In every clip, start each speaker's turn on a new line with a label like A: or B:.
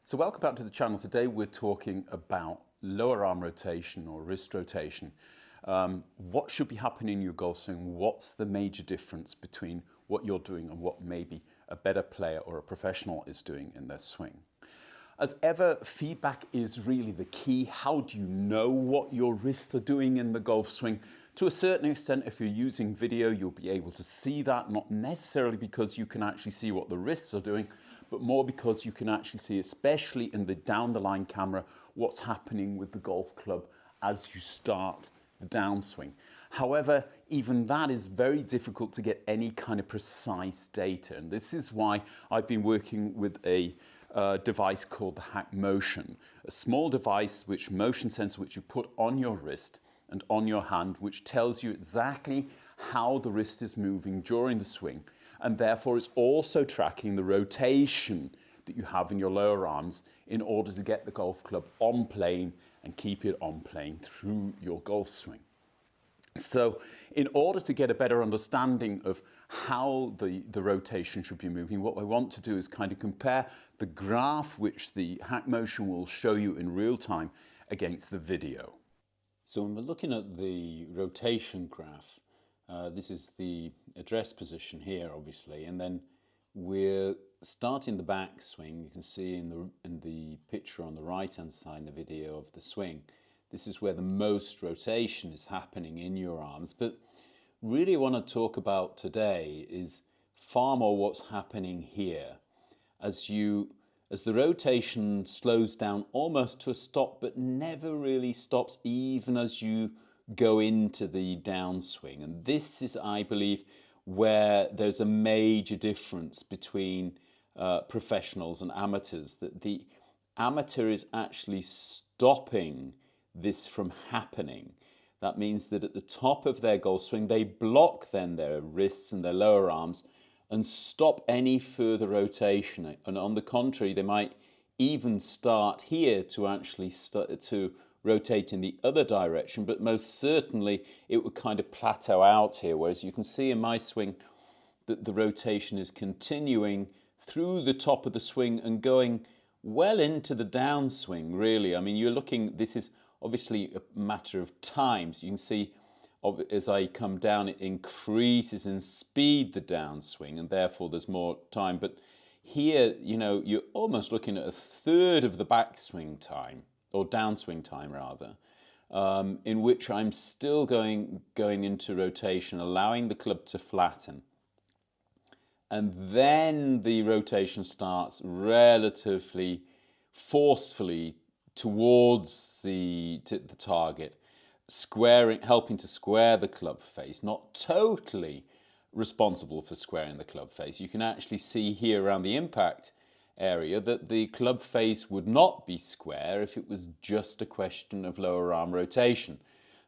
A: So welcome back to the channel. Today we're talking about lower arm rotation or wrist rotation. What should be happening in your golf swing? What's the major difference between what you're doing and what maybe a better player or a professional is doing in their swing? As ever, feedback is really the key. How do you know what your wrists are doing in the golf swing? To a certain extent, if you're using video, you'll be able to see that, not necessarily because you can actually see what the wrists are doing, but more because you can actually see, especially in the down the line camera, what's happening with the golf club as you start the downswing. However, even that is very difficult to get any kind of precise data. And this is why I've been working with a device called the Hack Motion, a small device which motion sensor which you put on your wrist and on your hand, which tells you exactly how the wrist is moving during the swing, and therefore it's also tracking the rotation that you have in your lower arms in order to get the golf club on plane and keep it on plane through your golf swing. So in order to get a better understanding of how the rotation should be moving, what I want to do is kind of compare the graph which the Hack Motion will show you in real time against the video. So when we're looking at the rotation graph, this is the address position here, obviously, and then we're starting the backswing. You can see in the picture on the right-hand side in the video of the swing, this is where the most rotation is happening in your arms. But really what I want to talk about today is far more what's happening here as the rotation slows down almost to a stop, but never really stops even as you go into the downswing. And this is, I believe, where there's a major difference between professionals and amateurs, that the amateur is actually stopping this from happening. That means that at the top of their golf swing, they block then their wrists and their lower arms and stop any further rotation. And on the contrary, they might even start here to actually to rotate in the other direction, but most certainly it would kind of plateau out here. Whereas you can see in my swing that the rotation is continuing through the top of the swing and going well into the downswing, really. I mean, you're looking, this is obviously a matter of time. So you can see as I come down, it increases in speed, the downswing, and therefore there's more time. But here, you know, you're almost looking at a third of the backswing time, or downswing time rather, in which I'm still going into rotation, allowing the club to flatten. And then the rotation starts relatively forcefully towards the target, helping to square the club face, not totally responsible for squaring the club face. You can actually see here around the impact area that the club face would not be square if it was just a question of lower arm rotation.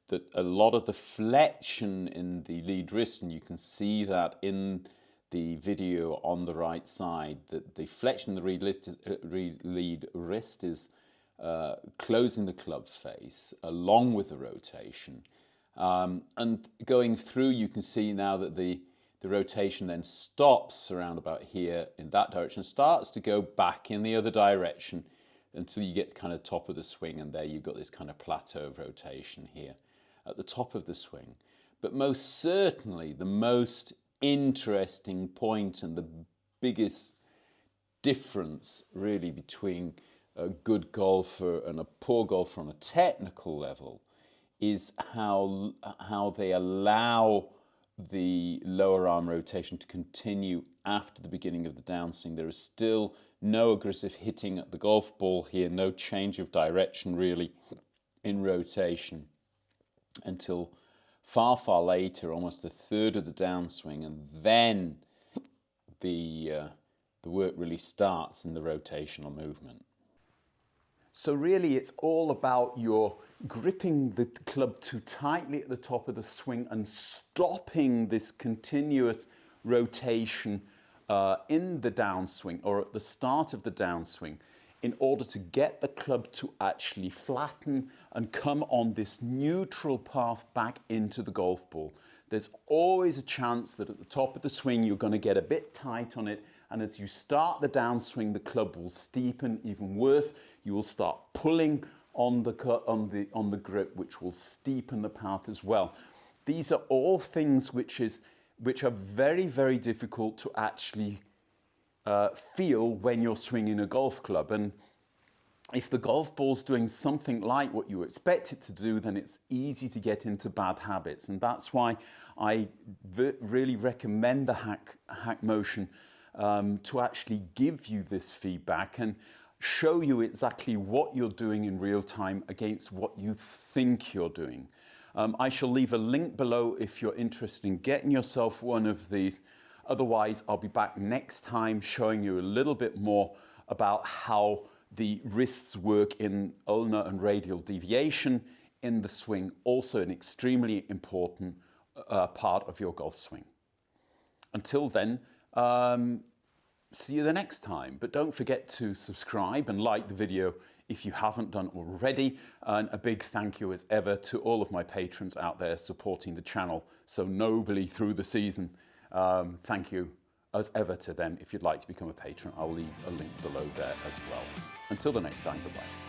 A: That a lot of the flexion in the lead wrist, and you can see that in the video on the right side, that the flexion in the lead wrist is closing the club face along with the rotation. And going through, you can see now that the rotation then stops around about here in that direction, starts to go back in the other direction until you get kind of top of the swing, and there you've got this kind of plateau of rotation here at the top of the swing. But most certainly the most interesting point and the biggest difference really between a good golfer and a poor golfer on a technical level is how they allow the lower arm rotation to continue after the beginning of the downswing. There is still no aggressive hitting at the golf ball here, no change of direction really in rotation until far, far later, almost a third of the downswing, and then the work really starts in the rotational movement. So really it's all about your gripping the club too tightly at the top of the swing and stopping this continuous rotation in the downswing or at the start of the downswing in order to get the club to actually flatten and come on this neutral path back into the golf ball. There's always a chance that at the top of the swing you're going to get a bit tight on it And as you start the downswing, the club will steepen. Even worse, you will start pulling on the grip, which will steepen the path as well. These are all things which are very, very difficult to actually feel when you're swinging a golf club. And if the golf ball's doing something like what you expect it to do, then it's easy to get into bad habits. And that's why I really recommend the hack motion to actually give you this feedback and show you exactly what you're doing in real time against what you think you're doing. I shall leave a link below if you're interested in getting yourself one of these. Otherwise, I'll be back next time showing you a little bit more about how the wrists work in ulnar and radial deviation in the swing, also an extremely important part of your golf swing. Until then, see you the next time. But don't forget to subscribe and like the video if you haven't done already. And a big thank you as ever to all of my patrons out there supporting the channel so nobly through the season. Thank you as ever to them. If you'd like to become a patron, I'll leave a link below there as well. Until the next time, bye-bye.